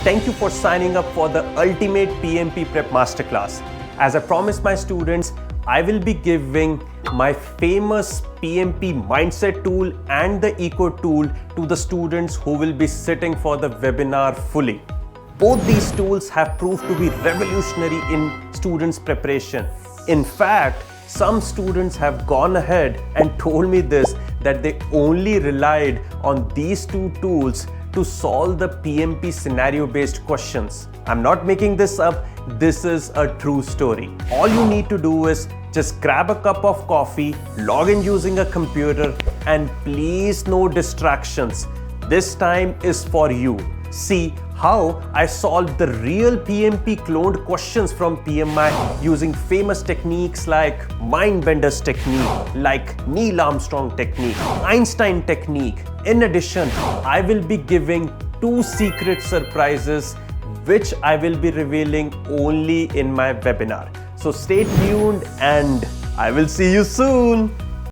Thank you for signing up for the Ultimate PMP Prep Masterclass. As I promised my students, I will be giving my famous PMP mindset tool and the eco tool to the students who will be sitting for the webinar fully. Both these tools have proved to be revolutionary in students' preparation. In fact, some students have gone ahead and told me this, that they only relied on these two tools to solve the PMP scenario-based questions. I'm not making this up, this is a true story. All you need to do is just grab a cup of coffee, log in using a computer, and please no distractions. This time is for you. See how I solved the real PMP cloned questions from PMI using famous techniques like Mindbender's technique, like Neil Armstrong technique, Einstein technique. In addition, I will be giving 2 secret surprises which I will be revealing only in my webinar. So stay tuned and I will see you soon.